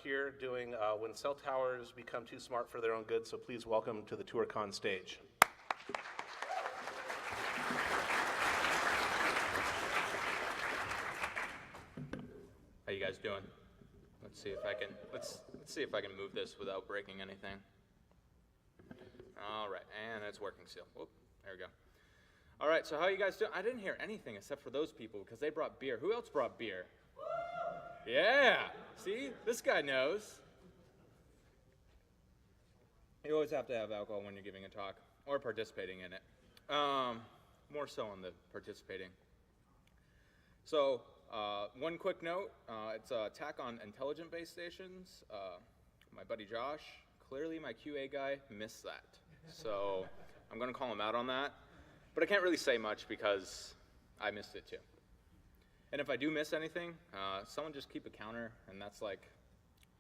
here doing When Cell Towers Become Too Smart for Their Own Good, so please welcome to the ToorCon stage. How you guys doing? Let's see if I can move this without breaking anything. All right, and it's working still. Whoop, there we go. All right, so how you guys doing? I didn't hear anything except for those people because they brought beer. Who else brought beer? Yeah, see, this guy knows. You always have to have alcohol when you're giving a talk or participating in it. More so on the participating. So, one quick note, it's an attack on intelligent base stations. My buddy Josh, clearly my QA guy, missed that. So I'm going to call him out on that. But I can't really say much because I missed it too. And if I do miss anything, someone just keep a counter, and that's like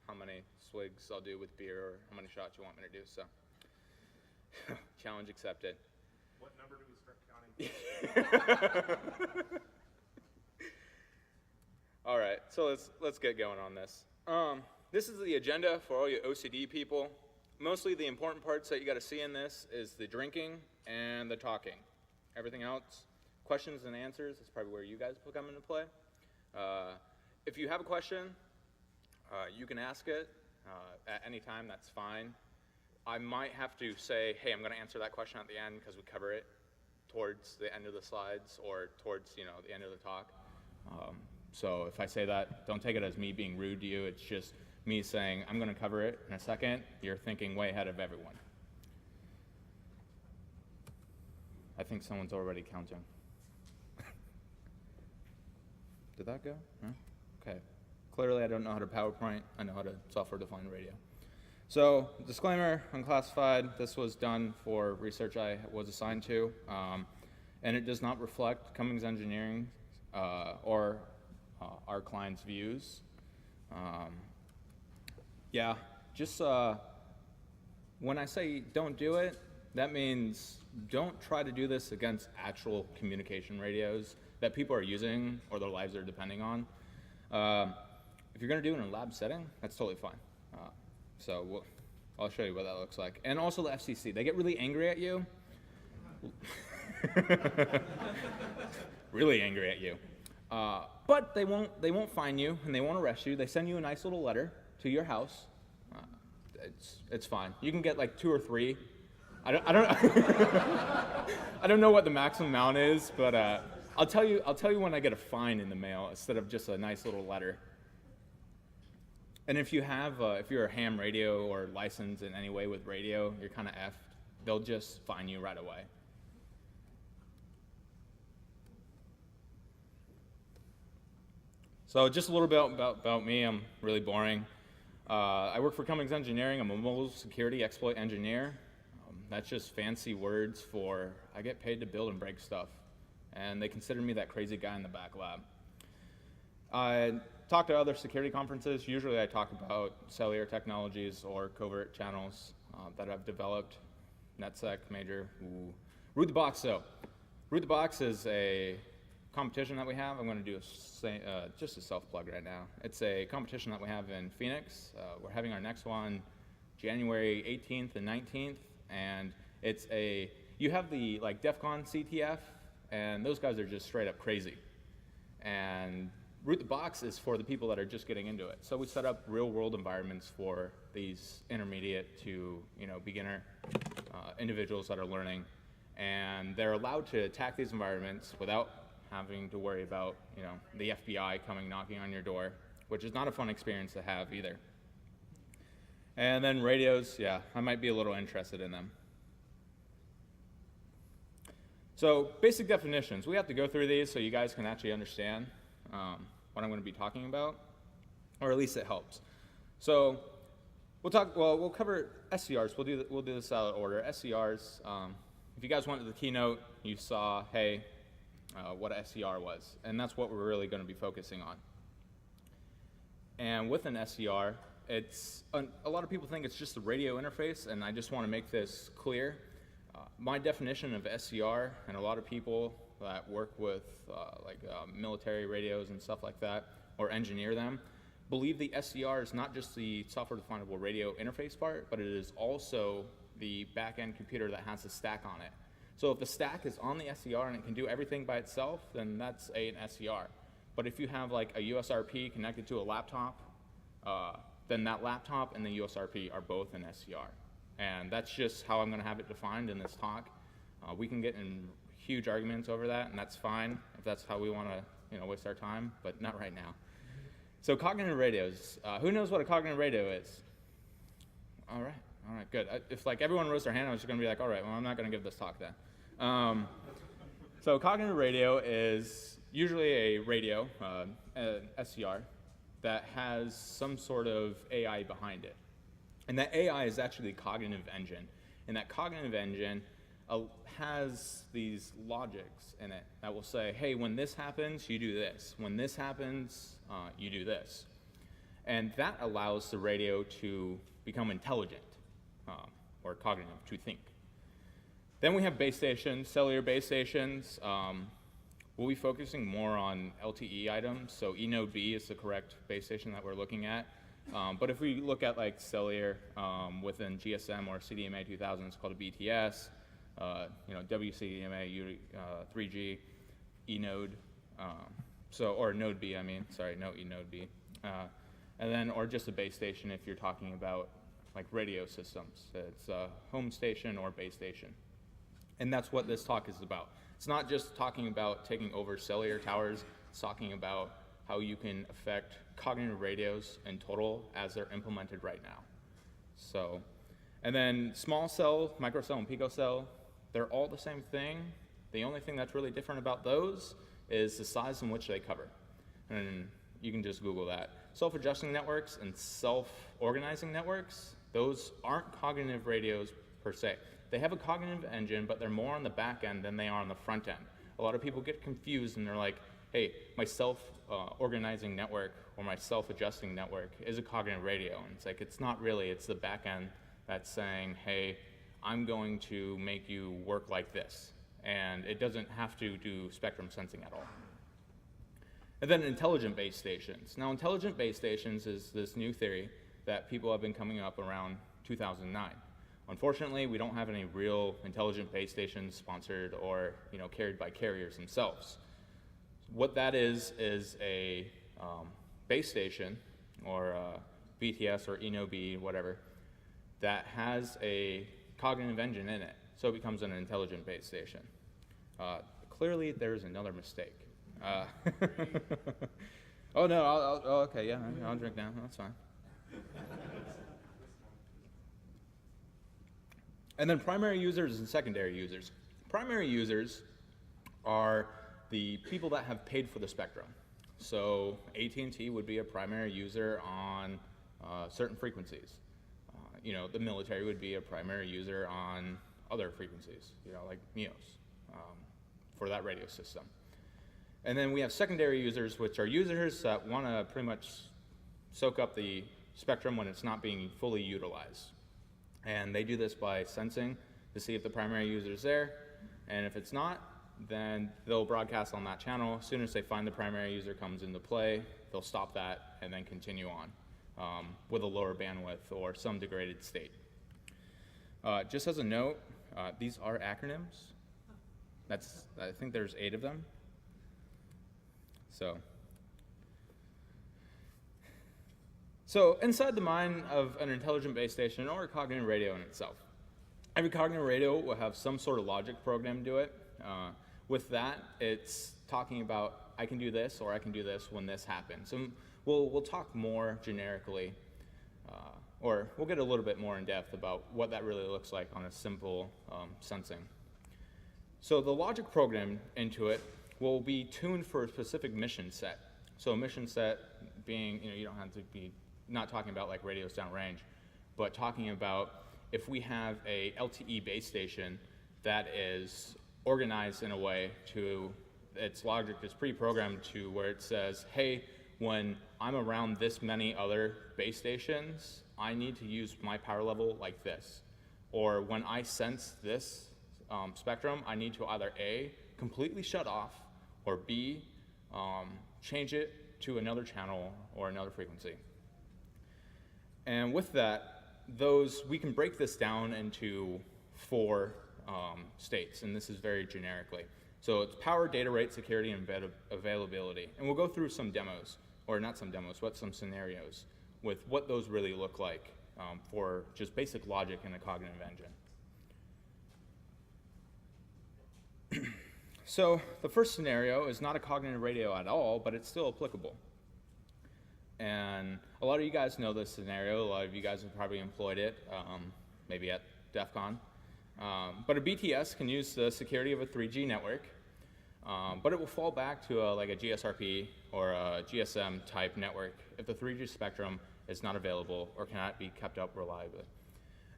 how many swigs I'll do with beer or how many shots you want me to do. So challenge accepted. What number do we start counting? All right, so let's get going on this. This is the agenda for all you OCD people. Mostly the important parts that you got to see in this is the drinking and the talking. Everything else, questions and answers, is probably where you guys will come into play. If you have a question, you can ask it at any time. That's fine. I might have to say, hey, I'm going to answer that question at the end because we cover it towards the end of the slides or towards the end of the talk. So if I say that, don't take it as me being rude to you. It's just me saying, I'm going to cover it in a second. You're thinking way ahead of everyone. I think someone's already counting. Did that go? No? Okay. Clearly, I don't know how to PowerPoint. I know how to software-defined radio. So, disclaimer, unclassified. This was done for research I was assigned to, and it does not reflect Cummings Engineering or our client's views. Just when I say don't do it, that means don't try to do this against actual communication radios that people are using or their lives are depending on. If you're going to do it in a lab setting, that's totally fine. I'll show you what that looks like. And also the FCC, they get really angry at you. Really angry at you. But they won't fine you and they won't arrest you. They send you a nice little letter to your house. It's fine. You can get like 2 or 3. I don't I don't know what the maximum amount is, but I'll tell you when I get a fine in the mail instead of just a nice little letter. And if you're a ham radio or licensed in any way with radio, you're kind of effed. They'll just fine you right away. So just a little bit about me. I'm really boring. I work for Cummings Engineering. I'm a mobile security exploit engineer. That's just fancy words for I get paid to build and break stuff. And they consider me that crazy guy in the back lab. I talk to other security conferences. Usually I talk about cellular technologies or covert channels that I've developed. NetSec, major. Ooh. Root the Box, though. Root the Box is a competition that we have. I'm going to do just a self-plug right now. It's a competition that we have in Phoenix. We're having our next one January 18th and 19th. And you have the DEF CON CTF, and those guys are just straight up crazy. And Root the Box is for the people that are just getting into it. So we set up real world environments for these intermediate to beginner individuals that are learning. And they're allowed to attack these environments without having to worry about the FBI coming knocking on your door, which is not a fun experience to have either. And then radios, yeah, I might be a little interested in them. So basic definitions. We have to go through these so you guys can actually understand what I'm going to be talking about, or at least it helps. So we'll cover SCRs. We'll do this out of order. SCRs, if you guys went to the keynote, you saw, hey, what an SCR was. And that's what we're really going to be focusing on. And with an SCR, a lot of people think it's just the radio interface, and I just want to make this clear. My definition of SCR, and a lot of people that work with military radios and stuff like that, or engineer them, believe the SDR is not just the software definable radio interface part, but it is also the back-end computer that has a stack on it. So if the stack is on the SDR and it can do everything by itself, then that's an SDR. But if you have like a USRP connected to a laptop, then that laptop and the USRP are both an SDR. And that's just how I'm going to have it defined in this talk. We can get in huge arguments over that, and that's fine if that's how we want to waste our time, but not right now. So cognitive radios. Who knows what a cognitive radio is? All right, good. If like everyone raised their hand, I was just going to be like, all right, well, I'm not going to give this talk then. So cognitive radio is usually a radio, an SCR, that has some sort of AI behind it. And that AI is actually the cognitive engine. And that cognitive engine has these logics in it that will say, hey, when this happens, you do this. When this happens, you do this. And that allows the radio to become intelligent, or cognitive, to think. Then we have base stations, cellular base stations. We'll be focusing more on LTE items, so eNode B is the correct base station that we're looking at. But if we look at like cellular within GSM or CDMA 2000, it's called a BTS. WCDMA 3G, eNode, or Node B, no eNode B. And then, or just a base station if you're talking about like radio systems. It's a home station or base station. And that's what this talk is about. It's not just talking about taking over cellular towers, it's talking about how you can affect cognitive radios in total as they're implemented right now. So, and then small cell, microcell, and picocell, they're all the same thing. The only thing that's really different about those is the size in which they cover. And you can just Google that. Self-adjusting networks and self-organizing networks, those aren't cognitive radios per se. They have a cognitive engine, but they're more on the back end than they are on the front end. A lot of people get confused and they're like, hey, my self-organizing network or my self-adjusting network is a cognitive radio. And it's like, it's not really, it's the back end that's saying, hey, I'm going to make you work like this. And it doesn't have to do spectrum sensing at all. And then intelligent base stations. Now, intelligent base stations is this new theory that people have been coming up around 2009. Unfortunately, we don't have any real intelligent base stations sponsored or carried by carriers themselves. What that is a base station or BTS or eNode B, whatever, that has a cognitive engine in it, so it becomes an intelligent base station. Clearly, there's another mistake. Oh no, okay, yeah, I'll drink now, that's fine. And then primary users and secondary users. Primary users are the people that have paid for the spectrum. So AT&T would be a primary user on certain frequencies. The military would be a primary user on other frequencies, like MEOS for that radio system. And then we have secondary users, which are users that want to pretty much soak up the spectrum when it's not being fully utilized. And they do this by sensing to see if the primary user is there. And if it's not, then they'll broadcast on that channel. As soon as they find the primary user comes into play, they'll stop that and then continue on with a lower bandwidth or some degraded state. Just as a note, these are acronyms. I think there's 8 of them. So inside the mind of an intelligent base station or a cognitive radio in itself, every cognitive radio will have some sort of logic program to it. With that, it's talking about I can do this or I can do this when this happens. And we'll talk more generically, or we'll get a little bit more in depth about what that really looks like on a simple sensing. So the logic program into it will be tuned for a specific mission set. So a mission set being, you don't have to be not talking about like radios downrange, but talking about if we have a LTE base station that is organized in a way to, its logic is pre-programmed to where it says, hey, when I'm around this many other base stations, I need to use my power level like this. Or when I sense this spectrum, I need to either A, completely shut off, or B, change it to another channel or another frequency. And with that, we can break this down into 4 states, and this is very generically. So it's power, data rate, security, and availability. And we'll go through some demos, or not some demos, but some scenarios with what those really look like for just basic logic in a cognitive engine. So the first scenario is not a cognitive radio at all, but it's still applicable. And a lot of you guys know this scenario. A lot of you guys have probably employed it, maybe at DEF CON. But a BTS can use the security of a 3G network, but it will fall back to like a GSRP or a GSM type network if the 3G spectrum is not available or cannot be kept up reliably.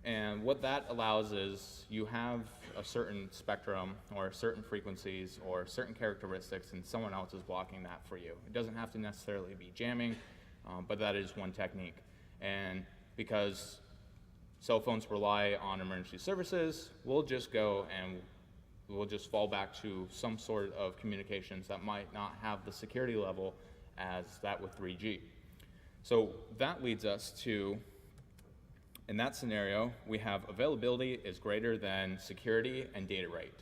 And what that allows is you have a certain spectrum or certain frequencies or certain characteristics, and someone else is blocking that for you. It doesn't have to necessarily be jamming, but that is one technique. And because cell phones rely on emergency services, we'll just go and we'll just fall back to some sort of communications that might not have the security level as that with 3G. So that leads us to, in that scenario, we have availability is greater than security and data rate,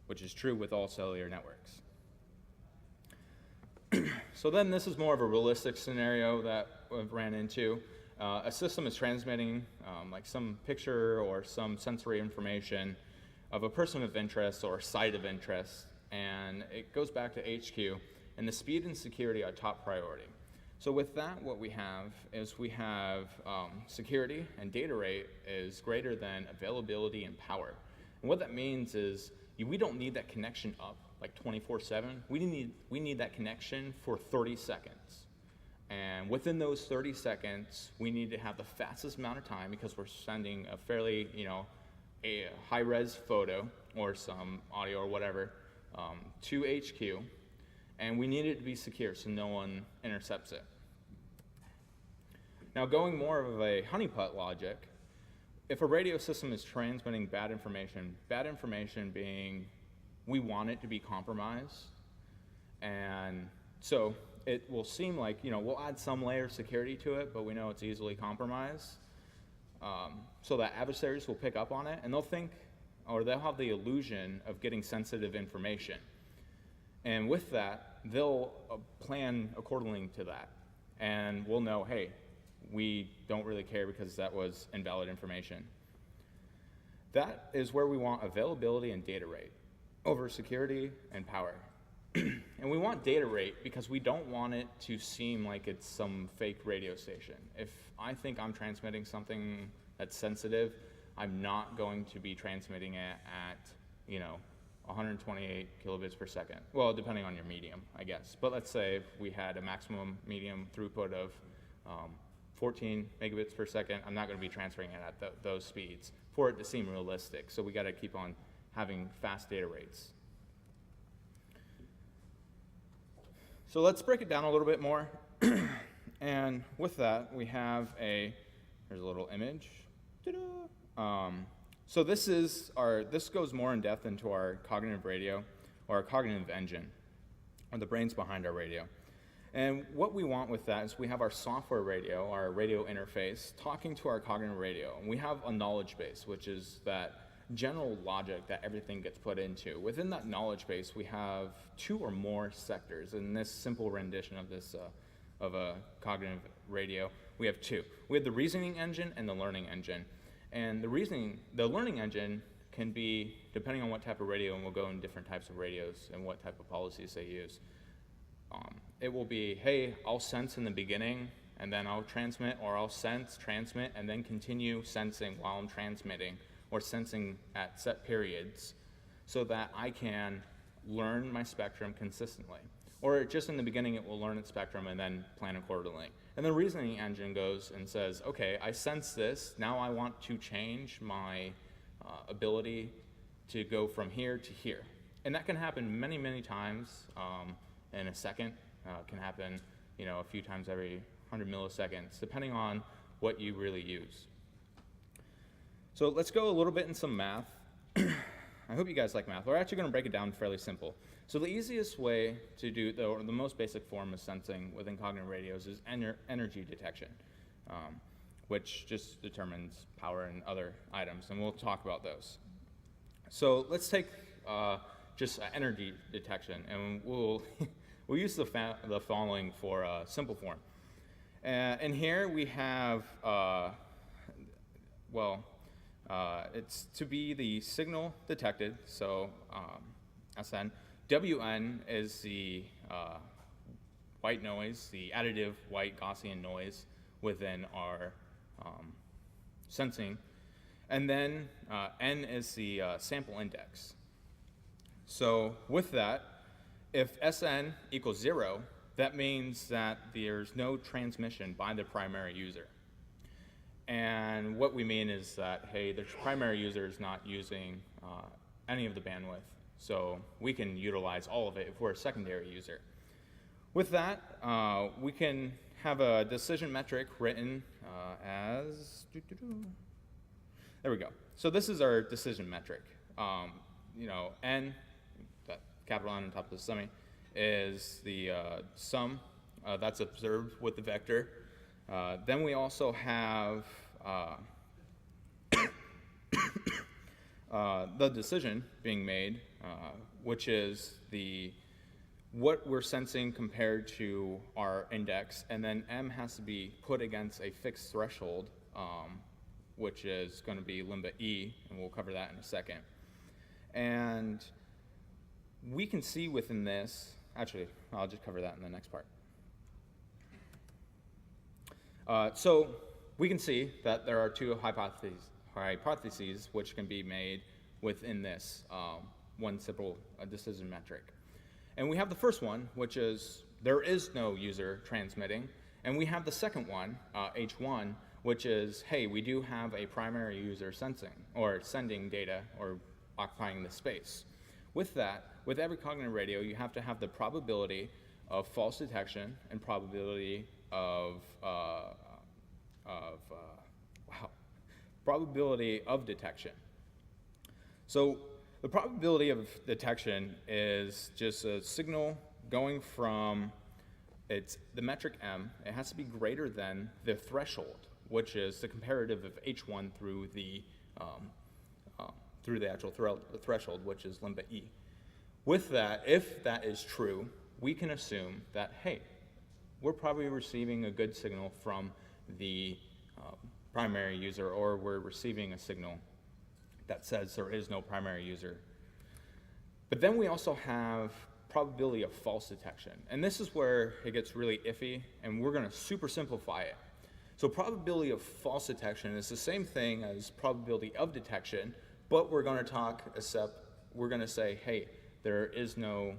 which is true with all cellular networks. So then this is more of a realistic scenario that we've ran into. A system is transmitting like some picture or some sensory information of a person of interest or site of interest, and it goes back to HQ, and the speed and security are top priority. So with that, what we have is we have security and data rate is greater than availability and power. And what that means is we don't need that connection up like 24/7. We need that connection for 30 seconds. And within those 30 seconds, we need to have the fastest amount of time because we're sending a fairly, a high-res photo or some audio or whatever to HQ, and we need it to be secure so no one intercepts it. Now, going more of a honeypot logic, if a radio system is transmitting bad information being we want it to be compromised, and so it will seem like, we'll add some layer of security to it, but we know it's easily compromised, so that adversaries will pick up on it, and they'll think, or they'll have the illusion of getting sensitive information. And with that, they'll plan accordingly to that, and we'll know, hey, we don't really care because that was invalid information. That is where we want availability and data rate over security and power. And we want data rate because we don't want it to seem like it's some fake radio station. If I think I'm transmitting something that's sensitive, I'm not going to be transmitting it at, 128 kilobits per second. Well, depending on your medium, I guess. But let's say if we had a maximum medium throughput of 14 megabits per second, I'm not going to be transferring it at those speeds for it to seem realistic. So we got to keep on having fast data rates. So let's break it down a little bit more. And with that, we have here's a little image. So this goes more in depth into our cognitive radio, or our cognitive engine, or the brains behind our radio. And what we want with that is we have our software radio, our radio interface, talking to our cognitive radio. And we have a knowledge base, which is that general logic that everything gets put into. Within that knowledge base, we have 2 or more sectors. In this simple rendition of this, of a cognitive radio, we have 2. We have the reasoning engine and the learning engine. And the learning engine can be, depending on what type of radio, and we'll go in different types of radios and what type of policies they use. It will be, hey, I'll sense in the beginning, and then I'll transmit, or I'll sense, transmit, and then continue sensing while I'm transmitting, or sensing at set periods, so that I can learn my spectrum consistently. Or just in the beginning, it will learn its spectrum and then plan accordingly. And the reasoning engine goes and says, okay, I sense this, now I want to change my ability to go from here to here. And that can happen many, many times in a second. Can happen, a few times every 100 milliseconds, depending on what you really use. So let's go a little bit in some math. I I hope you guys like math. We're actually going to break it down fairly simple. So the easiest way to do, or the most basic form of sensing within cognitive radios is energy detection, which just determines power and other items, and we'll talk about those. So let's take just energy detection, and we'll we'll use the following for simple form. And here we have, it's to be the signal detected, so SN. WN is the white noise, the additive white Gaussian noise within our sensing. And then N is the sample index. So with that, if SN equals 0, that means that there's no transmission by the primary user. And what we mean is that, hey, the primary user is not using any of the bandwidth, so we can utilize all of it if we're a secondary user. With that, we can have a decision metric written as, there we go. So this is our decision metric. N, that capital N on top of the semi, is the sum that's observed with the vector. Then we also have the decision being made, which is what we're sensing compared to our index, and then M has to be put against a fixed threshold, which is going to be limit E, and we'll cover that in a second. And we can see within this, actually, I'll just cover that in the next part. So we can see that there are two hypotheses which can be made within this one simple decision metric. And we have the first one, which is there is no user transmitting. And we have the second one, H1, which is, hey, we do have a primary user sensing or sending data or occupying the space. With that, with every cognitive radio, you have to have the probability of false detection and probability of probability of detection. So the probability of detection is just a signal going from the metric M. It has to be greater than the threshold, which is the comparative of H1 through the actual threshold, which is limit E. With that, if that is true, we can assume that, hey, we're probably receiving a good signal from the primary user, or we're receiving a signal that says there is no primary user. But then we also have probability of false detection. And this is where it gets really iffy, and we're going to super simplify it. So probability of false detection is the same thing as probability of detection, but we're going to say, hey, there is no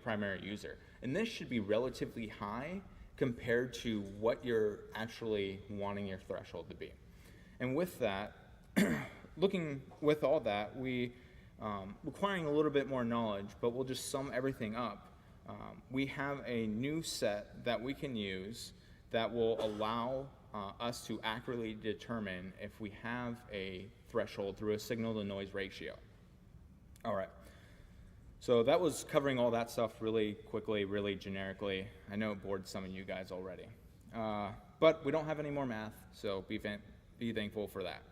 primary user. And this should be relatively high compared to what you're actually wanting your threshold to be. And with that, looking with all that, we requiring a little bit more knowledge, but we'll just sum everything up. We have a new set that we can use that will allow us to accurately determine if we have a threshold through a signal-to-noise ratio. All right. So that was covering all that stuff really quickly, really generically. I know it bored some of you guys already. But we don't have any more math, so be thankful for that.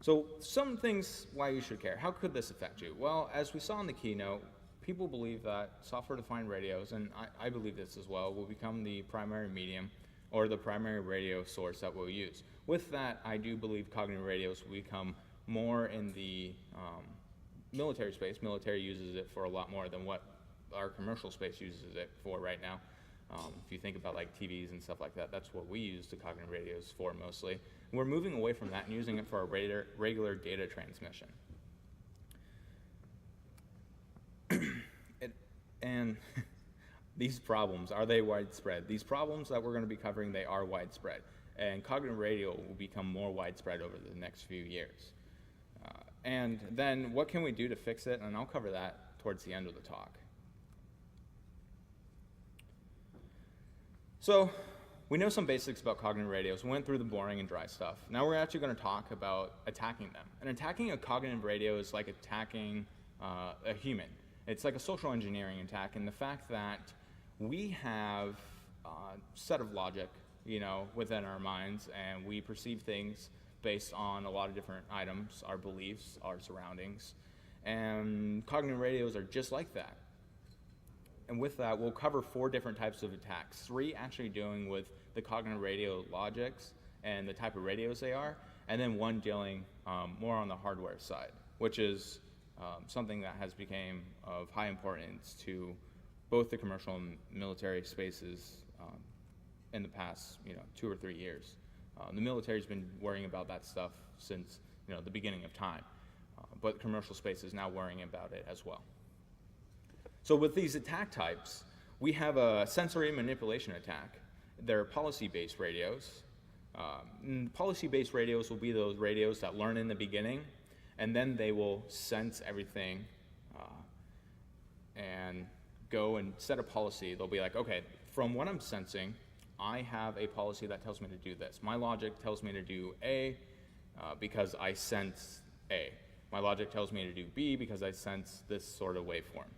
So some things why you should care. How could this affect you? Well, as we saw in the keynote, people believe that software-defined radios, and I believe this as well, will become the primary medium or the primary radio source that we'll use. With that, I do believe cognitive radios will become more in the military space. Military uses it for a lot more than what our commercial space uses it for right now. If you think about like TVs and stuff like that, that's what we use the cognitive radios for mostly. And we're moving away from that and using it for our regular data transmission. And these problems, are they widespread? These problems that we're going to be covering, they are widespread. And cognitive radio will become more widespread over the next few years. And then what can we do to fix it? And I'll cover that towards the end of the talk. So we know some basics about cognitive radios. We went through the boring and dry stuff. Now we're actually going to talk about attacking them. And attacking a cognitive radio is like attacking a human. It's like a social engineering attack, and the fact that we have a set of logic, within our minds, and we perceive things based on a lot of different items, our beliefs, our surroundings, and cognitive radios are just like that. And with that, we'll cover 4 different types of attacks, 3 actually dealing with the cognitive radio logics and the type of radios they are, and then 1 dealing more on the hardware side, which is something that has become of high importance to both the commercial and military spaces in the past 2 or 3 years. The military's been worrying about that stuff since the beginning of time, but the commercial space is now worrying about it as well. So with these attack types, we have a sensory manipulation attack. They're policy-based radios. Policy-based radios will be those radios that learn in the beginning, and then they will sense everything and go and set a policy. They'll be like, okay, from what I'm sensing, I have a policy that tells me to do this. My logic tells me to do A because I sense A. My logic tells me to do B because I sense this sort of waveform.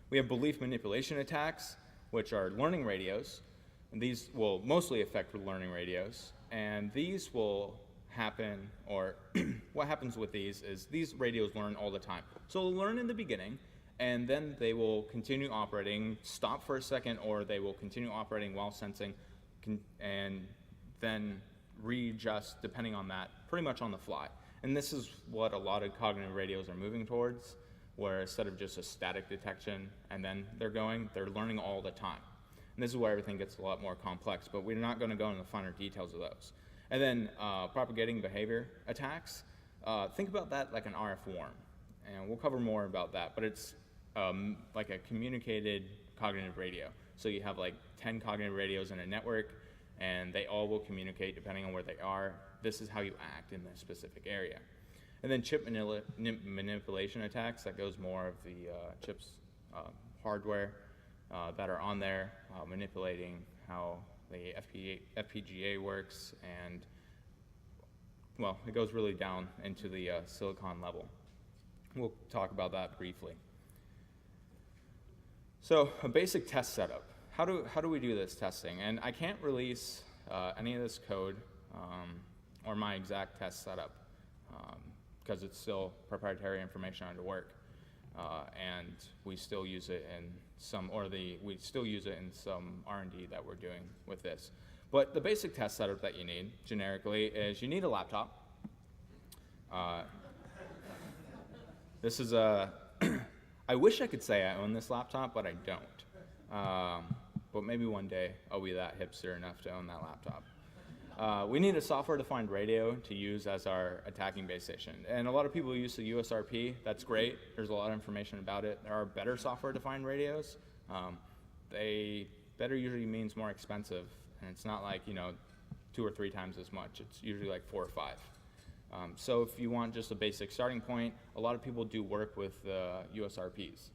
We have belief manipulation attacks, which are learning radios. And these will mostly affect learning radios. And these will happen, or what happens with these is these radios learn all the time. So they'll learn in the beginning, and then they will continue operating, stop for a second, or they will continue operating while sensing, and then readjust depending on that, pretty much on the fly. And this is what a lot of cognitive radios are moving towards, where instead of just a static detection and then they're learning all the time. And this is where everything gets a lot more complex, but we're not going to go into the finer details of those. And then propagating behavior attacks, think about that like an RF worm. And we'll cover more about that, but it's like a communicated cognitive radio. So you have like 10 cognitive radios in a network, and they all will communicate depending on where they are. This is how you act in this specific area. And then chip manipulation attacks, that goes more of the chips hardware that are on there, manipulating how the FPGA works, and well, it goes really down into the silicon level. We'll talk about that briefly. So a basic test setup. How do we do this testing? And I can't release any of this code or my exact test setup because it's still proprietary information under work, and we still use it in some R&D that we're doing with this. But the basic test setup that you need generically is you need a laptop. This is a I wish I could say I own this laptop, but I don't. But maybe one day I'll be that hipster enough to own that laptop. We need a software-defined radio to use as our attacking base station. And a lot of people use the USRP. That's great. There's a lot of information about it. There are better software-defined radios. Better usually means more expensive. And it's not like, 2 or 3 times as much. It's usually like 4 or 5. So if you want just a basic starting point, a lot of people do work with USRPs,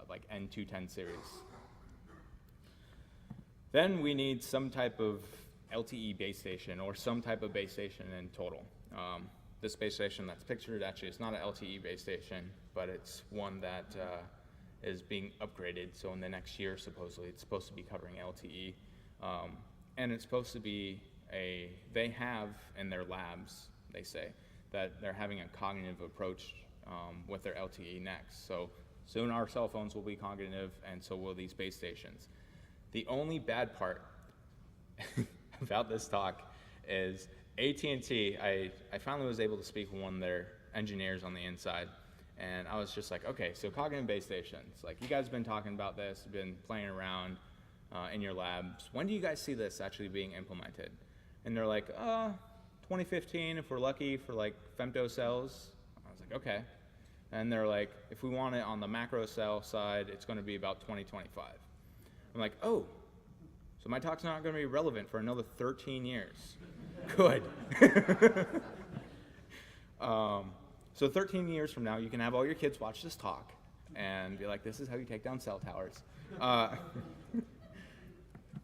like N210 series. Then we need some type of LTE base station or some type of base station in total. This base station that's pictured actually is not an LTE base station, but it's one that is being upgraded. So in the next year, supposedly, it's supposed to be covering LTE. And it's supposed to be they have in their labs, they say, that they're having a cognitive approach with their LTE next. So soon our cell phones will be cognitive, and so will these base stations. The only bad part about this talk is AT&T, I finally was able to speak with one of their engineers on the inside, and I was just like, okay, so cognitive base stations, like you guys have been talking about this, been playing around in your labs. When do you guys see this actually being implemented? And they're like, 2015, if we're lucky, for like femto cells. I was like, okay. And they're like, if we want it on the macro cell side, it's going to be about 2025. I'm like, oh, so my talk's not going to be relevant for another 13 years. Good. So 13 years from now, you can have all your kids watch this talk and be like, this is how you take down cell towers.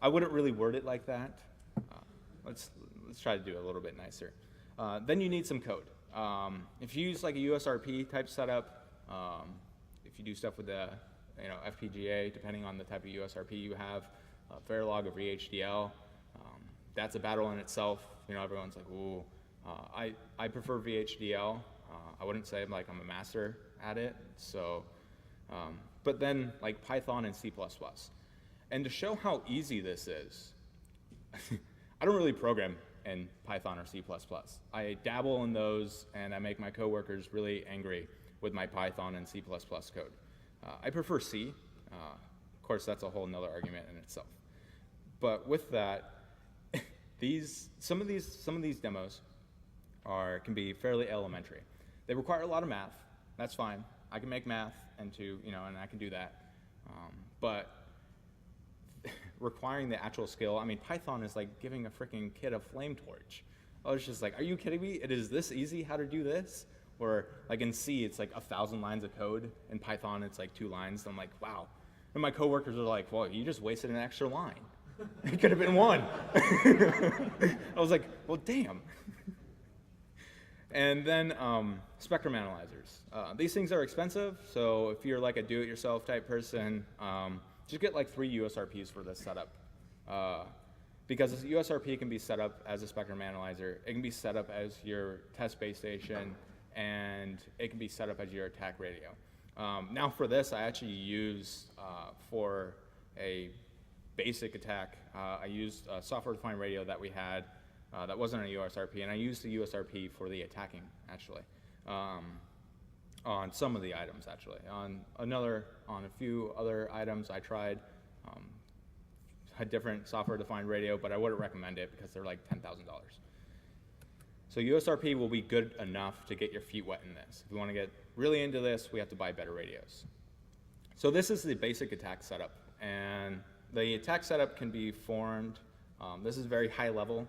I wouldn't really word it like that. Let's try to do it a little bit nicer. Then you need some code. If you use like a USRP type setup, If you do stuff with the FPGA, depending on the type of USRP you have, Verilog or VHDL, that's a battle in itself. Everyone's like, ooh, I prefer VHDL. I wouldn't say I'm a master at it. So, but then like Python and C++. And to show how easy this is, I don't really program in Python or C++. I dabble in those, and I make my coworkers really angry with my Python and C++ code. I prefer C. Of course, that's a whole nother argument in itself. But with that, some of these demos can be fairly elementary. They require a lot of math. That's fine. I can make math and I can do that. But requiring the actual skill, I mean, Python is like giving a freaking kid a flame torch. I was just like, are you kidding me? It is this easy how to do this? Or like in C, it's like 1,000 lines of code. In Python, it's like 2 lines. I'm like, wow. And my coworkers are like, well, you just wasted an extra line. It could have been 1. I was like, well, damn. And then spectrum analyzers. These things are expensive, so if you're like a do-it-yourself type person, just get like 3 USRPs for this setup. Because this USRP can be set up as a spectrum analyzer, it can be set up as your test base station, and it can be set up as your attack radio. Now for this, I actually use, for a basic attack, I used a software-defined radio that we had that wasn't a USRP, and I used the USRP for the attacking, actually, on some of the items, actually. On a few other items, I tried a different software-defined radio, but I wouldn't recommend it because they're like $10,000. So USRP will be good enough to get your feet wet in this. If we want to get really into this, we have to buy better radios. So this is the basic attack setup, and the attack setup can be formed. This is very high level.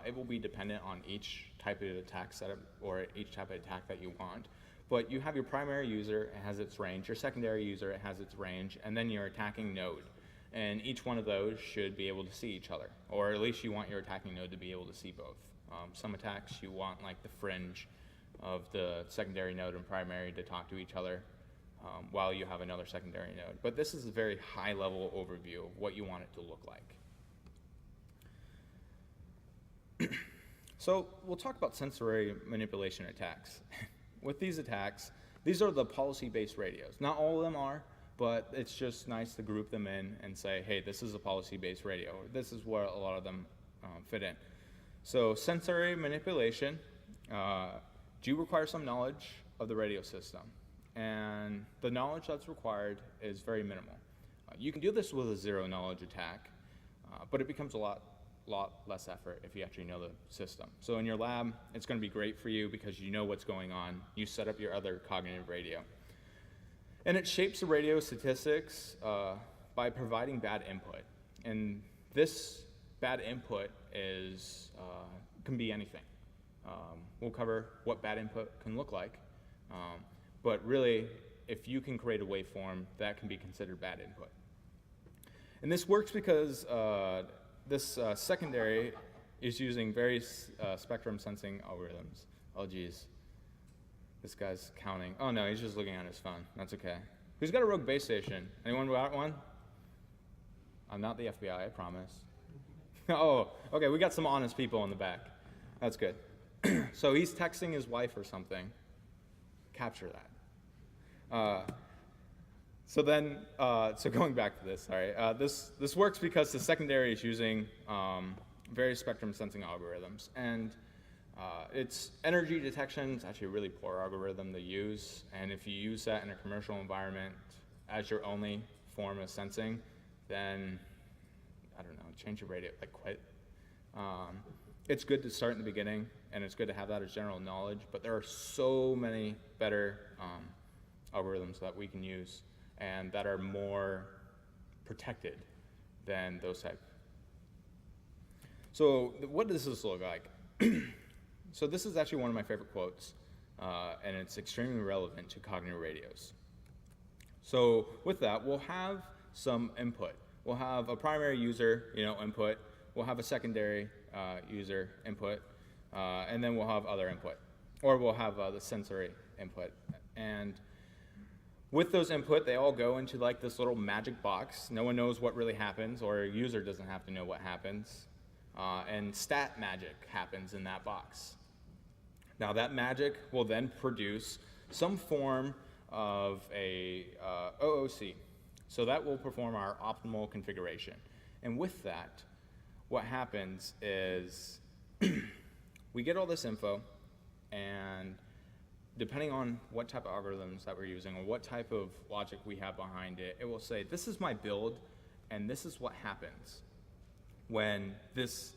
It will be dependent on each type of attack setup or each type of attack that you want. But you have your primary user, it has its range, your secondary user, it has its range, and then your attacking node. And each one of those should be able to see each other, or at least you want your attacking node to be able to see both. Some attacks you want like the fringe of the secondary node and primary to talk to each other while you have another secondary node. But this is a very high level overview of what you want it to look like. So we'll talk about sensory manipulation attacks. With these attacks, these are the policy-based radios. Not all of them are, but it's just nice to group them in and say, hey, this is a policy-based radio. This is where a lot of them fit in. So sensory manipulation do require some knowledge of the radio system. And the knowledge that's required is very minimal. You can do this with a zero-knowledge attack, but it becomes a lot less effort if you actually know the system. So in your lab, it's going to be great for you because you know what's going on. You set up your other cognitive radio. And it shapes the radio statistics by providing bad input. And this bad input can be anything. We'll cover what bad input can look like. But really, if you can create a waveform, that can be considered bad input. And this works because this secondary is using various spectrum sensing algorithms. Oh, geez. This guy's counting. Oh, no, he's just looking at his phone. That's okay. Who's got a rogue base station? Anyone got one? I'm not the FBI, I promise. Oh, okay, we got some honest people in the back. That's good. So he's texting his wife or something. Capture that. So going back to this, sorry. This works because the secondary is using various spectrum sensing algorithms. And it's energy detection. It's actually a really poor algorithm to use. And if you use that in a commercial environment as your only form of sensing, then, I don't know, change your radio, like quit. It's good to start in the beginning, and it's good to have that as general knowledge, but there are so many better algorithms that we can use and that are more protected than those type. So what does this look like? So this is actually one of my favorite quotes, and it's extremely relevant to cognitive radios. So with that, we'll have some input. We'll have a primary user, input. We'll have a secondary user input, and then we'll have other input, or we'll have the sensory input. And With those input, they all go into like this little magic box. No one knows what really happens, or a user doesn't have to know what happens. And stat magic happens in that box. Now that magic will then produce some form of a OOC. So that will perform our optimal configuration. And with that, what happens is we get all this info, and depending on what type of algorithms that we're using or what type of logic we have behind it, it will say, this is my build, and this is what happens when this,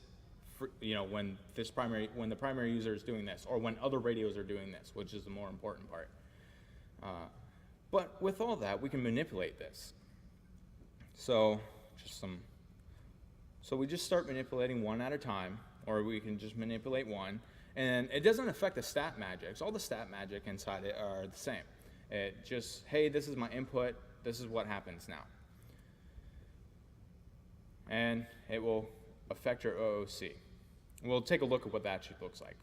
when the primary user is doing this, or when other radios are doing this, which is the more important part. But with all that, we can manipulate this. So we just start manipulating one at a time, or we can just manipulate one. And it doesn't affect the stat magics. All the stat magic inside it are the same. It just, hey, this is my input, this is what happens now. And it will affect your OOC. We'll take a look at what that actually looks like.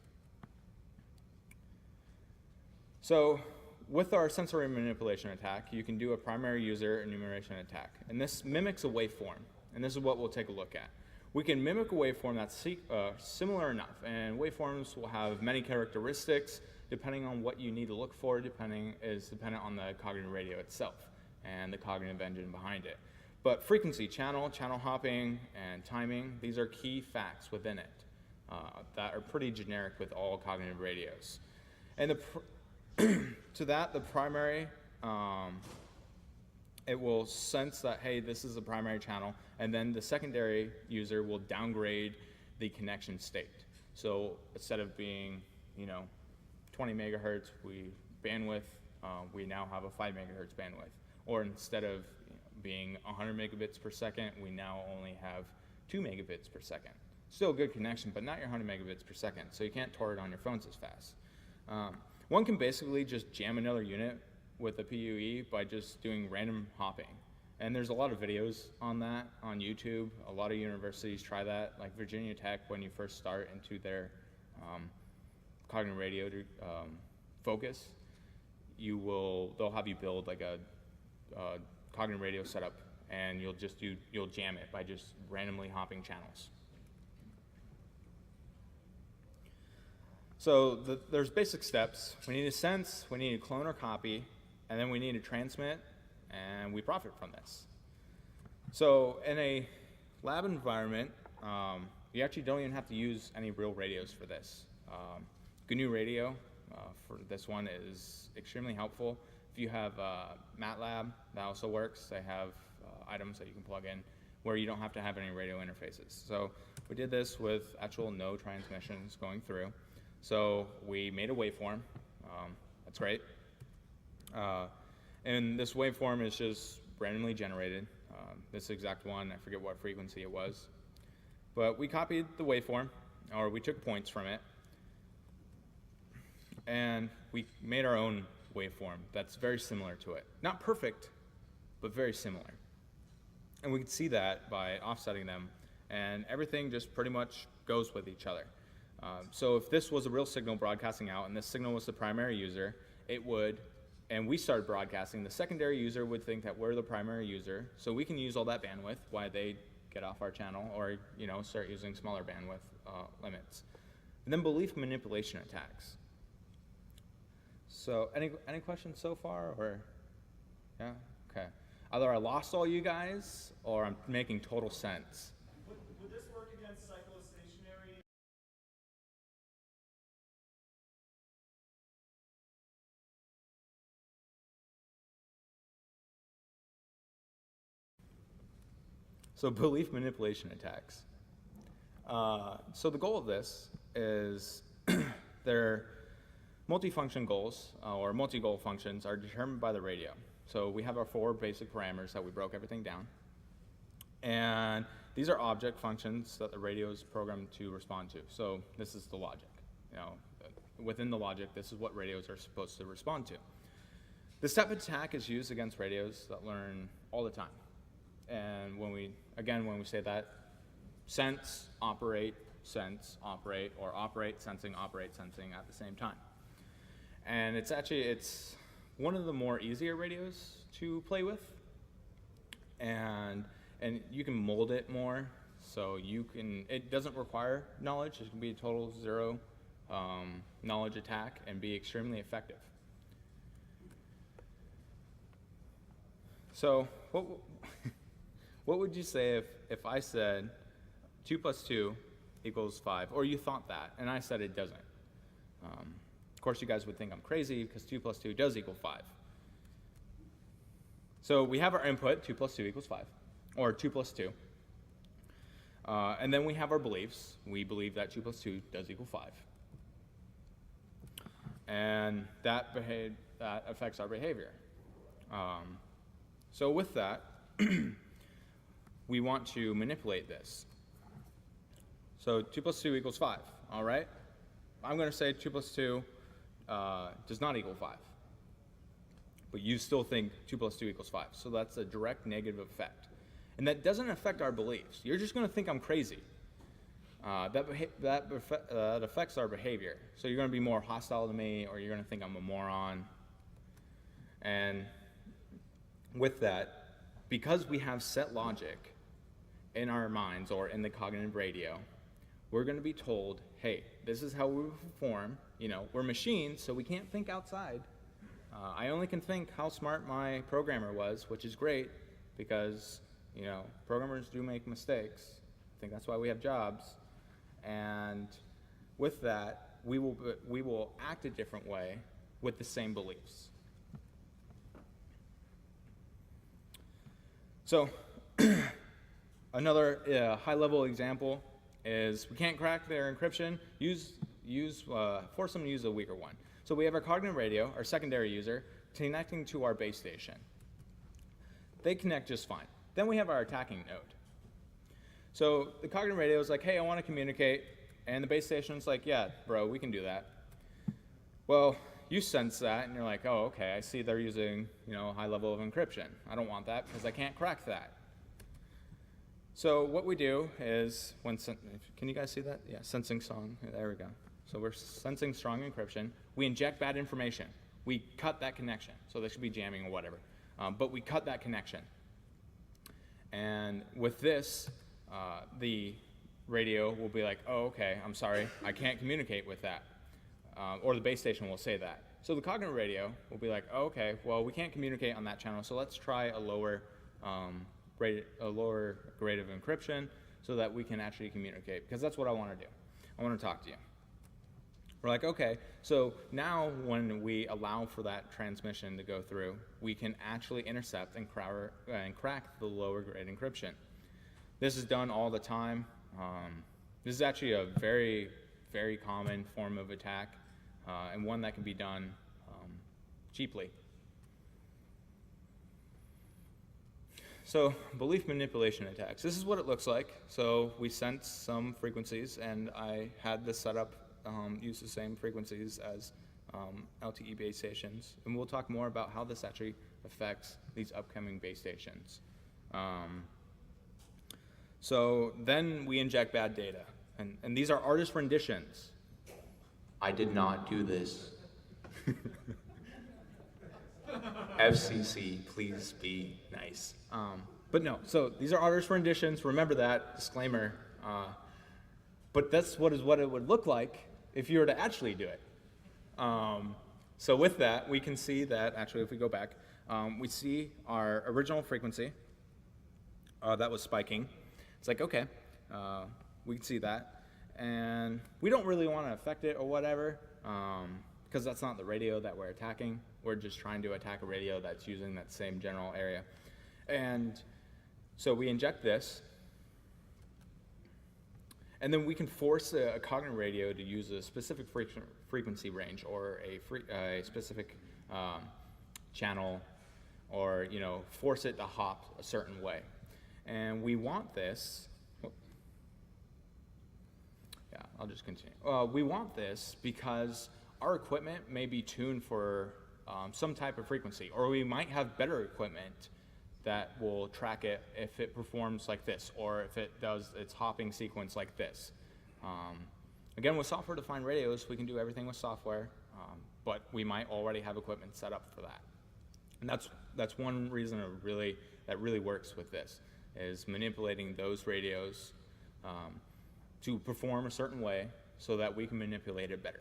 So with our sensory manipulation attack, you can do a primary user enumeration attack. And this mimics a waveform. And this is what we'll take a look at. We can mimic a waveform that's similar enough, and waveforms will have many characteristics depending on what you need to look for, dependent on the cognitive radio itself and the cognitive engine behind it. But frequency, channel hopping, and timing, these are key facts within it that are pretty generic with all cognitive radios. And the primary, it will sense that, hey, this is the primary channel, and then the secondary user will downgrade the connection state. So instead of being, 20 megahertz bandwidth, we now have a 5 megahertz bandwidth. Or instead of being 100 megabits per second, we now only have 2 megabits per second. Still a good connection, but not your 100 megabits per second, so you can't Tor it on your phones as fast. One can basically just jam another unit with a PUE by just doing random hopping. And there's a lot of videos on that on YouTube. A lot of universities try that, like Virginia Tech, when you first start into their cognitive radio focus, they'll have you build like a cognitive radio setup, and you'll jam it by just randomly hopping channels. So there's basic steps. We need to sense, we need to clone or copy, and then we need to transmit, and we profit from this. So in a lab environment, you actually don't even have to use any real radios for this. GNU Radio for this one is extremely helpful. If you have MATLAB, that also works. They have items that you can plug in where you don't have to have any radio interfaces. So we did this with actual no transmissions going through. So we made a waveform. That's great. And this waveform is just randomly generated. This exact one, I forget what frequency it was. But we copied the waveform, or we took points from it, and we made our own waveform that's very similar to it. Not perfect, but very similar. And we can see that by offsetting them, and everything just pretty much goes with each other. So if this was a real signal broadcasting out, and this signal was the primary user, it would, and we started broadcasting, the secondary user would think that we're the primary user, so we can use all that bandwidth while they get off our channel, or start using smaller bandwidth limits. And then belief manipulation attacks. So any questions so far, or yeah, okay. Either I lost all you guys, or I'm making total sense. Would this work against cyclostationary? So belief manipulation attacks. So the goal of this is they're multifunction goals, or multi-goal functions, are determined by the radio. So we have our 4 basic parameters that we broke everything down. And these are object functions that the radio is programmed to respond to. So this is the logic. Within the logic, this is what radios are supposed to respond to. This type of attack is used against radios that learn all the time. And when we say that, sense, operate, or operate, sensing at the same time. And it's one of the more easier radios to play with, and you can mold it more, so it doesn't require knowledge. It can be a total zero knowledge attack and be extremely effective. So what would you say if I said 2 plus 2 equals 5, or you thought that, and I said it doesn't? Of course, you guys would think I'm crazy because 2 plus 2 does equal 5. So we have our input, 2 plus 2 equals 5, or 2 plus 2. And then we have our beliefs. We believe that 2 plus 2 does equal 5. And that affects our behavior. So with that, we want to manipulate this. So 2 plus 2 equals 5, all right? I'm going to say 2 plus 2 does not equal 5. But you still think 2 plus 2 equals 5. So that's a direct negative effect. And that doesn't affect our beliefs. You're just going to think I'm crazy. That affects our behavior. So you're going to be more hostile to me, or you're going to think I'm a moron. And with that, because we have set logic in our minds or in the cognitive radio, we're going to be told, hey, this is how we perform. You know, we're machines, so we can't think outside. I only can think how smart my programmer was, which is great because, you know, programmers do make mistakes. I think that's why we have jobs. And with that, we will act a different way with the same beliefs. So another high-level example is we can't crack their encryption. Force them to use a weaker one. So we have our cognitive radio, our secondary user, connecting to our base station. They connect just fine. Then we have our attacking node. So the cognitive radio is like, hey, I want to communicate. And the base station's like, yeah, bro, we can do that. Well, you sense that, and you're like, oh, okay, I see they're using, you know, a high level of encryption. I don't want that because I can't crack that. So what we do is, can you guys see that? Yeah, sensing strong. There we go. So we're sensing strong encryption. We inject bad information. We cut that connection. So they should be jamming or whatever. But we cut that connection. And with this, the radio will be like, oh, okay, I'm sorry, I can't communicate with that. Or the base station will say that. So the cognitive radio will be like, oh, okay, well, we can't communicate on that channel, so let's try a lower grade of encryption so that we can actually communicate, because that's what I want to do. I want to talk to you. We're like, okay, so now when we allow for that transmission to go through, we can actually intercept and crack the lower grade encryption. This is done all the time. This is actually a very, very common form of attack, and one that can be done cheaply. So belief manipulation attacks. This is what it looks like. So we sense some frequencies, and I had this set up, use the same frequencies as LTE base stations. And we'll talk more about how this actually affects these upcoming base stations. So then we inject bad data. And these are artist renditions. I did not do this. FCC, please be nice. But no, so these are artist renditions. Remember that, disclaimer. But that's what it would look like if you were to actually do it. So with that, we can see that, actually, if we go back, we see our original frequency that was spiking. It's like, okay, we can see that. And we don't really want to affect it or whatever, because that's not the radio that we're attacking. We're just trying to attack a radio that's using that same general area. And so we inject this, and then we can force a cognitive radio to use a specific frequency range or a specific channel, or force it to hop a certain way. And we want this. Yeah, I'll just continue. We want this because our equipment may be tuned for some type of frequency, or we might have better equipment that will track it if it performs like this, or if it does its hopping sequence like this. Again, with software-defined radios, we can do everything with software. but we might already have equipment set up for that. And that's one reason that really works with this, is manipulating those radios to perform a certain way so that we can manipulate it better.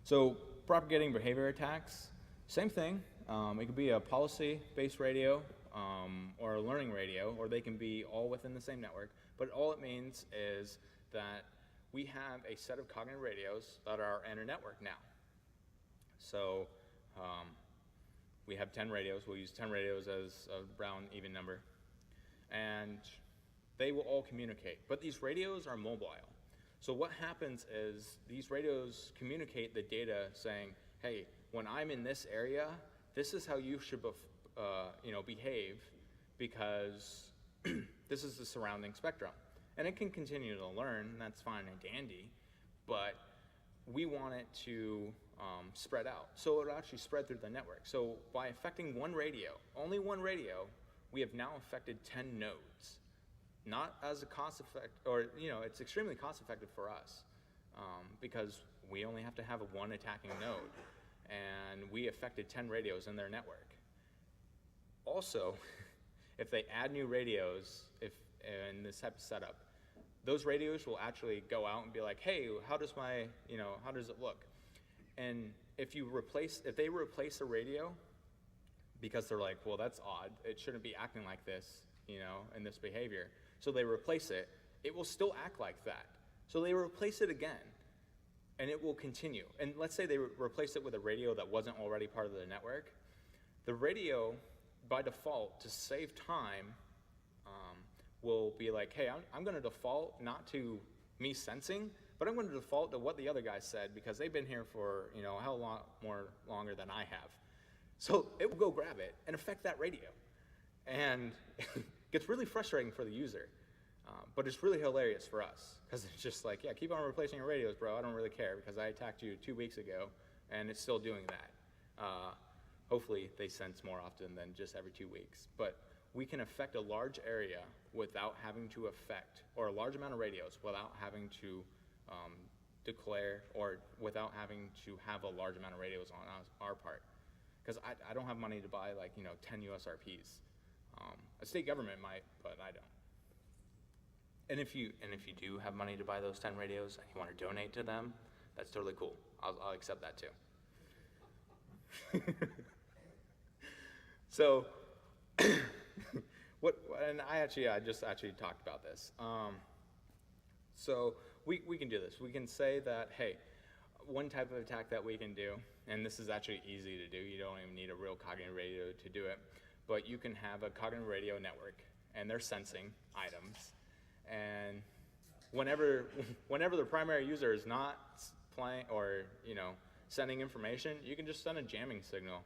So propagating behavior attacks, same thing. It could be a policy-based radio or a learning radio, or they can be all within the same network. But all it means is that we have a set of cognitive radios that are in a network now. So we have 10 radios. We'll use 10 radios as a round even number. And they will all communicate. But these radios are mobile. So what happens is these radios communicate the data saying, hey, when I'm in this area, this is how you should behave, because this is the surrounding spectrum. And it can continue to learn, and that's fine and dandy, but we want it to spread out. So it'll actually spread through the network. So by affecting one radio, only one radio, we have now affected 10 nodes. Not as a cost effect, or it's extremely cost effective for us because we only have to have one attacking node, and we affected 10 radios in their network. Also, if they add new radios, in this type of setup, those radios will actually go out and be like, hey, how does it look? And if they replace a radio, because they're like, well, that's odd, it shouldn't be acting like this, in this behavior. So they replace it, it will still act like that. So they replace it again, and it will continue. And let's say they replace it with a radio that wasn't already part of the network. The radio, by default, to save time, will be like, hey, I'm going to default not to me sensing, but I'm going to default to what the other guy said, because they've been here for a hell lot longer than I have. So it will go grab it and affect that radio. And it gets really frustrating for the user, but it's really hilarious for us, because it's just like, yeah, keep on replacing your radios, bro. I don't really care, because I attacked you 2 weeks ago, and it's still doing that. Hopefully they sense more often than just every 2 weeks. But we can affect a large area without having to affect, or a large amount of radios without having to declare, or without having to have a large amount of radios on our part. Because I don't have money to buy 10 USRPs. A state government might, but I don't. And if you do have money to buy those 10 radios and you want to donate to them, that's totally cool. I'll accept that too. So, I just talked about this. So we can do this. We can say that, hey, one type of attack that we can do, and this is actually easy to do, you don't even need a real cognitive radio to do it, but you can have a cognitive radio network, and they're sensing items, and whenever the primary user is not playing or sending information, you can just send a jamming signal,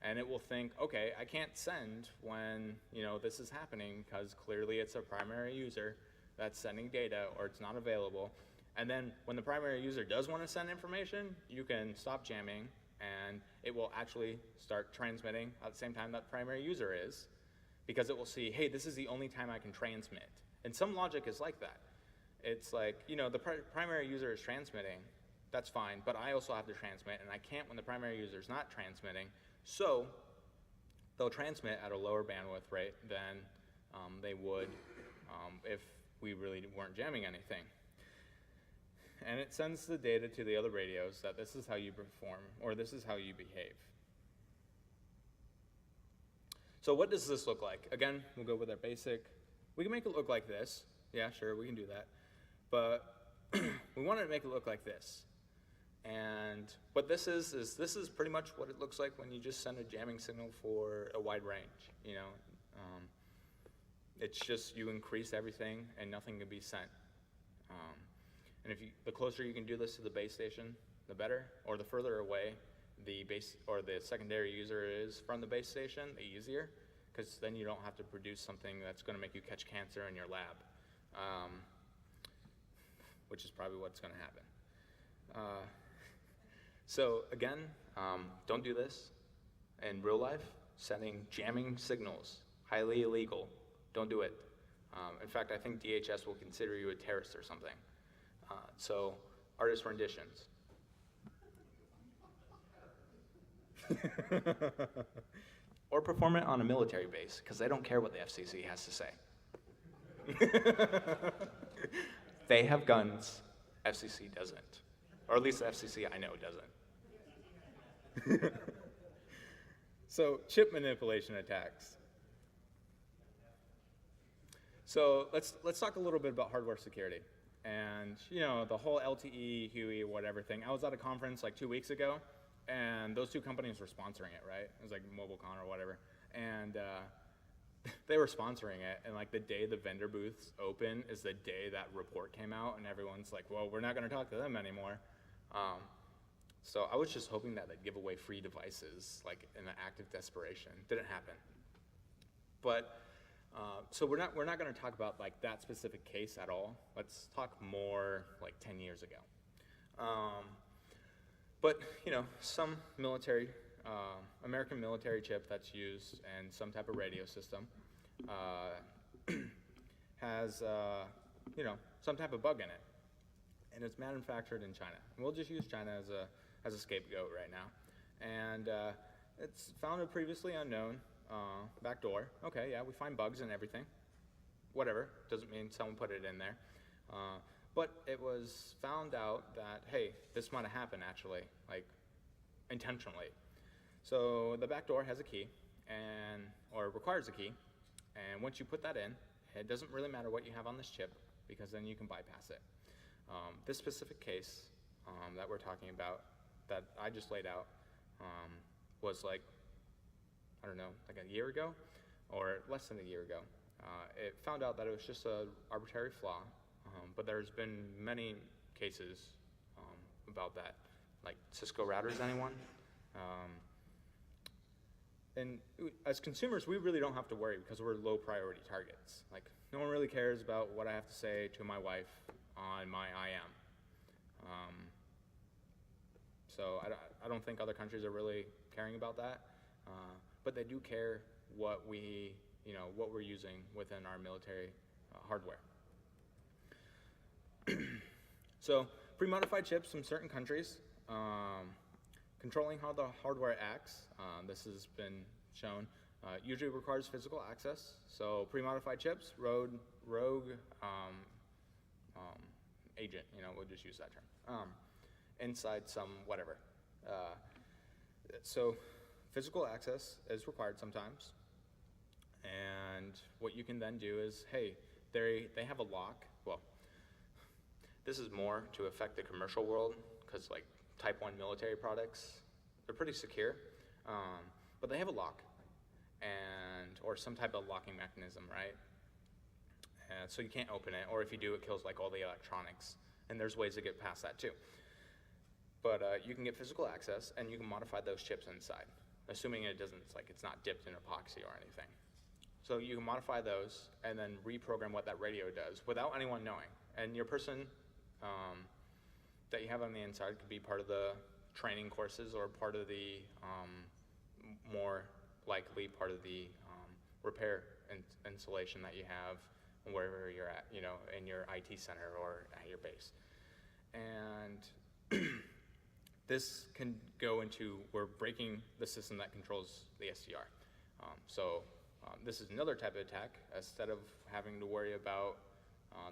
and it will think, okay, I can't send when this is happening, because clearly it's a primary user that's sending data, or it's not available. And then when the primary user does want to send information, you can stop jamming, and it will actually start transmitting at the same time that the primary user is, because it will see, hey, this is the only time I can transmit. And some logic is like that. It's like, the primary user is transmitting, that's fine, but I also have to transmit, and I can't when the primary user is not transmitting. So they'll transmit at a lower bandwidth rate than they would if we really weren't jamming anything. And it sends the data to the other radios that this is how you perform, or this is how you behave. So what does this look like? Again, we'll go with our basic. We can make it look like this. Yeah, sure, we can do that. But we want to make it look like this. And what this is this is pretty much what it looks like when you just send a jamming signal for a wide range. It's just you increase everything and nothing can be sent. And the closer you can do this to the base station, the better. Or the further away the base or the secondary user is from the base station, the easier, because then you don't have to produce something that's going to make you catch cancer in your lab, which is probably what's going to happen. So again, don't do this in real life. Sending jamming signals, highly illegal. Don't do it. In fact, I think DHS will consider you a terrorist or something. So artist renditions. Or perform it on a military base, because they don't care what the FCC has to say. They have guns, FCC doesn't. Or at least the FCC I know doesn't. So, chip manipulation attacks. So let's talk a little bit about hardware security. And the whole LTE, Huey, whatever thing. I was at a conference like 2 weeks ago, and those two companies were sponsoring it, right? It was like MobileCon or whatever. And they were sponsoring it, and like the day the vendor booths open is the day that report came out, and everyone's like, well, we're not gonna talk to them anymore. So I was just hoping that they'd give away free devices, like in an act of desperation. Didn't happen. But so we're not going to talk about like that specific case at all. Let's talk more like 10 years ago. But some military, American military chip that's used in some type of radio system has some type of bug in it, and it's manufactured in China. And we'll just use China as a scapegoat right now. And it's found a previously unknown backdoor. Okay, yeah, we find bugs and everything. Whatever, doesn't mean someone put it in there. But it was found out that, hey, this might have happened actually, like intentionally. So the backdoor has a key, or requires a key, and once you put that in, it doesn't really matter what you have on this chip, because then you can bypass it. This specific case that we're talking about, that I just laid out, was like, I don't know, like a year ago, or less than a year ago. It found out that it was just an arbitrary flaw, but there's been many cases about that, like Cisco routers, anyone? And as consumers, we really don't have to worry because we're low priority targets. Like, no one really cares about what I have to say to my wife on my IM. So I don't think other countries are really caring about that, but they do care what what we're using within our military hardware. So pre-modified chips from certain countries, controlling how the hardware acts. This has been shown. Usually requires physical access. So pre-modified chips, rogue agent. We'll just use that term. Inside some whatever. So physical access is required sometimes. And what you can then do is, hey, they have a lock. Well, this is more to affect the commercial world, because like Type 1 military products, they're pretty secure, but they have a lock, or some type of locking mechanism, right? So you can't open it, or if you do, it kills like all the electronics. And there's ways to get past that too. But you can get physical access, and you can modify those chips inside, assuming it's not dipped in epoxy or anything. So you can modify those and then reprogram what that radio does without anyone knowing. And your person that you have on the inside could be part of the training courses, or part of the, more likely part of the repair and installation that you have wherever you're at, in your IT center or at your base. And this can go into, we're breaking the system that controls the SDR. This is another type of attack. Instead of having to worry about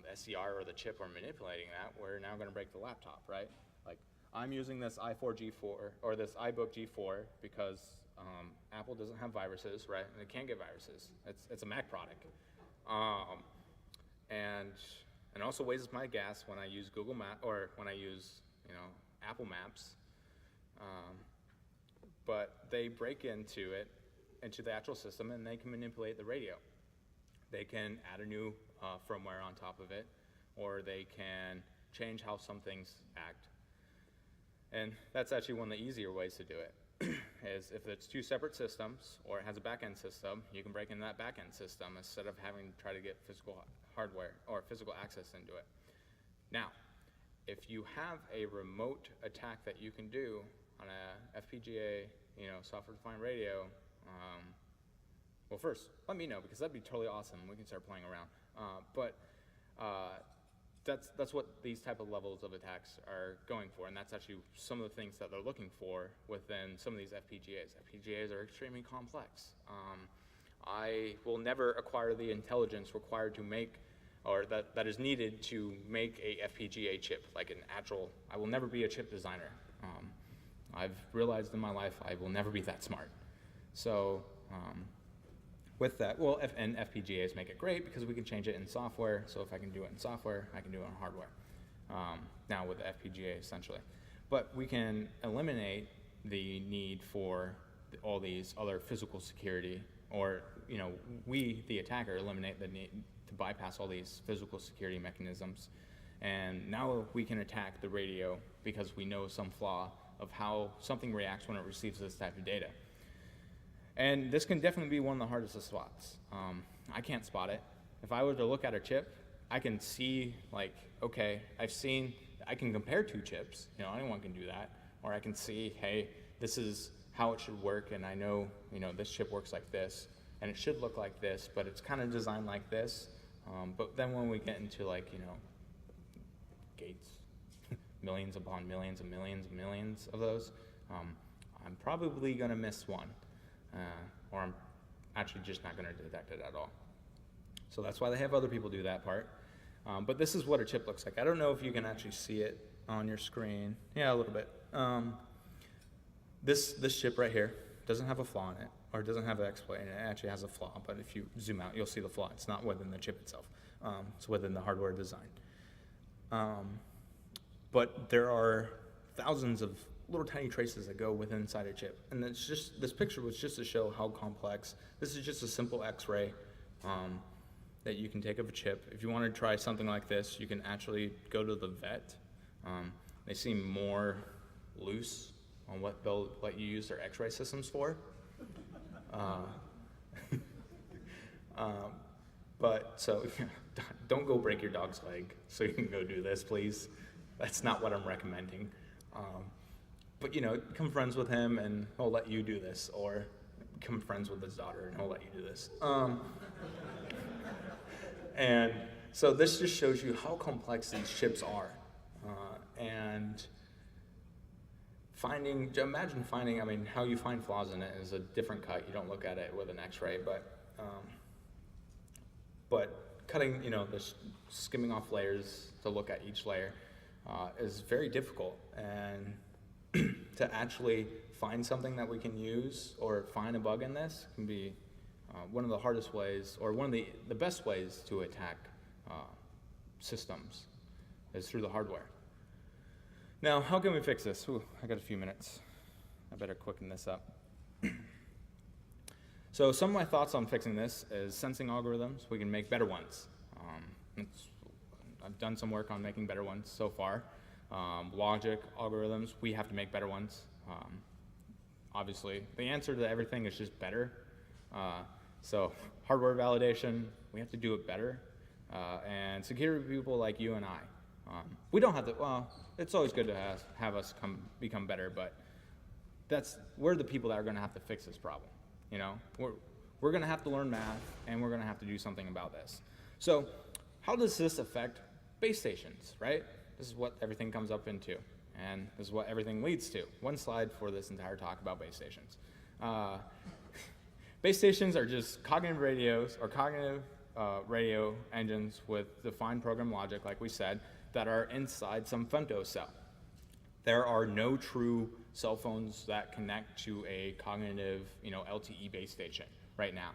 the SDR or the chip or manipulating that, we're now going to break the laptop, right? Like, I'm using this i4 G4 or this iBook G4 because Apple doesn't have viruses, right? And it can't get viruses. It's a Mac product, and also wastes my gas when I use Google Maps, or when I use Apple Maps. But they break into the actual system, and they can manipulate the radio. They can add a new firmware on top of it, or they can change how some things act. And that's actually one of the easier ways to do it, is if it's two separate systems, or it has a back-end system, you can break into that back-end system instead of having to try to get physical hardware or physical access into it. Now, if you have a remote attack that you can do on a FPGA, software-defined radio, well, first, let me know, because that'd be totally awesome. We can start playing around. But that's what these type of levels of attacks are going for, and that's actually some of the things that they're looking for within some of these FPGAs. FPGAs are extremely complex. I will never acquire the intelligence required to make, or that is needed to make a FPGA chip, like an actual. I will never be a chip designer. I've realized in my life I will never be that smart. So with that, well, and FPGAs make it great because we can change it in software. So if I can do it in software, I can do it on hardware. Now with the FPGA essentially. But we can eliminate the need for all these other physical security, or we, the attacker, eliminate the need to bypass all these physical security mechanisms. And now we can attack the radio because we know some flaw of how something reacts when it receives this type of data. And this can definitely be one of the hardest of spots. I can't spot it. If I were to look at a chip, I can see, like, okay, I can compare two chips. Anyone can do that. Or I can see, hey, this is how it should work, and I know, this chip works like this, and it should look like this, but it's kind of designed like this. But then when we get into, like, gates, millions upon millions and millions and millions of those, I'm probably going to miss one. Or I'm actually just not going to detect it at all. So that's why they have other people do that part. But this is what a chip looks like. I don't know if you can actually see it on your screen. Yeah, a little bit. This chip right here doesn't have a flaw in it, or it doesn't have an exploit in it. It actually has a flaw, but if you zoom out, you'll see the flaw. It's not within the chip itself. It's within the hardware design. But there are thousands of little tiny traces that go within inside a chip. And it's just, this picture was just to show how complex. This is just a simple X-ray that you can take of a chip. If you want to try something like this, you can actually go to the vet. They seem more loose on what they'll let you use their X-ray systems for. But so don't go break your dog's leg so you can go do this, please. That's not what I'm recommending. But become friends with him and he'll let you do this, or become friends with his daughter and he'll let you do this. And so this just shows you how complex these chips are. And imagine finding, how you find flaws in it is a different cut. You don't look at it with an X-ray, but cutting, this skimming off layers to look at each layer is very difficult. And to actually find something that we can use or find a bug in this can be one of the hardest ways, or one of the best ways to attack systems is through the hardware. Now, how can we fix this? Ooh, I got a few minutes. I better quicken this up. So some of my thoughts on fixing this is sensing algorithms. We can make better ones. I've done some work on making better ones so far. Logic algorithms, we have to make better ones. Obviously, the answer to everything is just better. So hardware validation, we have to do it better. And security people like you and I, we don't have to, well, it's always good to have us become better, but we're the people that are going to have to fix this problem. We're going to have to learn math, and we're going to have to do something about this. So how does this affect base stations, right? This is what everything comes up into, and this is what everything leads to. One slide for this entire talk about base stations. Base stations are just cognitive radios, or cognitive radio engines with defined program logic, like we said, that are inside some femto cell. There are no true cell phones that connect to a cognitive, LTE base station right now.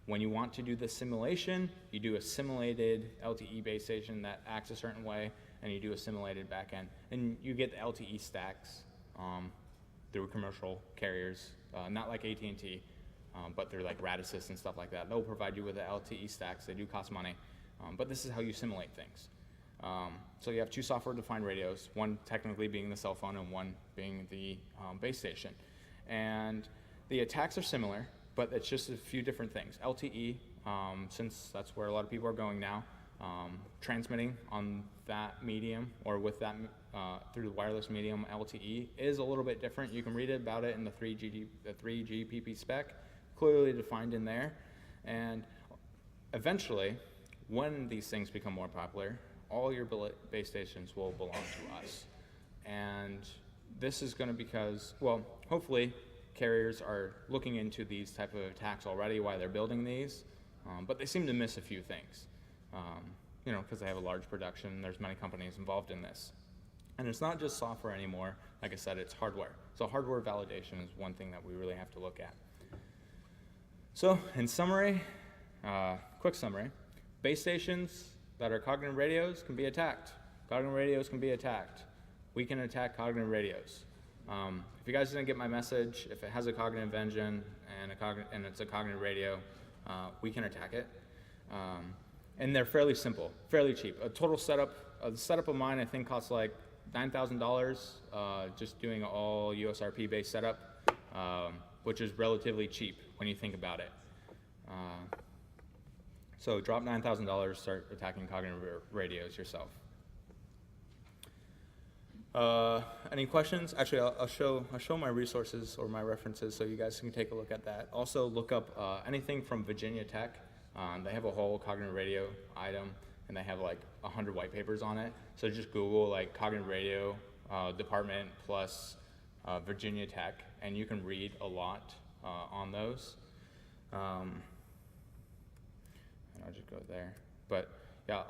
When you want to do the simulation, you do a simulated LTE base station that acts a certain way, and you do a simulated backend, and you get the LTE stacks through commercial carriers, not like AT&T, but they're like Radisys and stuff like that. They'll provide you with the LTE stacks. They do cost money, but this is how you simulate things. So you have two software-defined radios, one technically being the cell phone and one being the base station. And the attacks are similar, but it's just a few different things. LTE, since that's where a lot of people are going now, transmitting on that medium or with that through the wireless medium, LTE, is a little bit different. You can read about it in the 3GPP spec, clearly defined in there. And eventually, when these things become more popular, all your base stations will belong to us. And this is going to because, well, hopefully carriers are looking into these type of attacks already while they're building these, but they seem to miss a few things, you know, because they have a large production. There's many companies involved in this. And it's not just software anymore. Like I said, it's hardware. So hardware validation is one thing that we really have to look at. So in summary, quick summary, base stations that are cognitive radios can be attacked. Cognitive radios can be attacked. We can attack cognitive radios. If you guys didn't get my message, if it has a cognitive engine and it's a cognitive radio, we can attack it. And they're fairly simple, fairly cheap. A total setup, the setup of mine I think costs like $9,000, just doing all USRP-based setup, which is relatively cheap when you think about it. So drop $9,000, start attacking cognitive radios yourself. Any questions? Actually, I'll show my resources or my references so you guys can take a look at that. Also, look up anything from Virginia Tech. They have a whole cognitive radio item, and they have like 100 white papers on it. So just Google like cognitive radio department plus Virginia Tech, and you can read a lot on those. And I'll just go there. But yeah,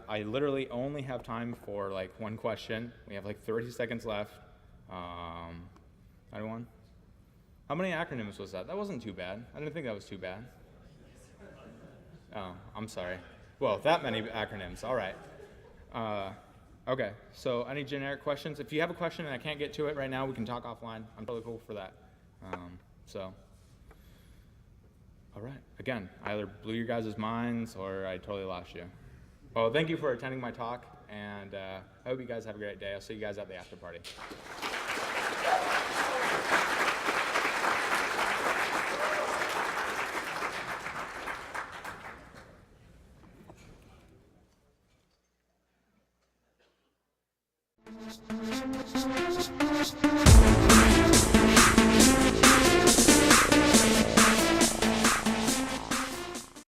I literally only have time for like one question. We have like 30 seconds left. Anyone? How many acronyms was that? That wasn't too bad. I didn't think that was too bad. Oh, I'm sorry. Well, that many acronyms, all right. Okay, so any generic questions? If you have a question and I can't get to it right now, we can talk offline. I'm totally cool for that. All right, again, I either blew your guys' minds or I totally lost you. Well, thank you for attending my talk, and I hope you guys have a great day. I'll see you guys at the after party.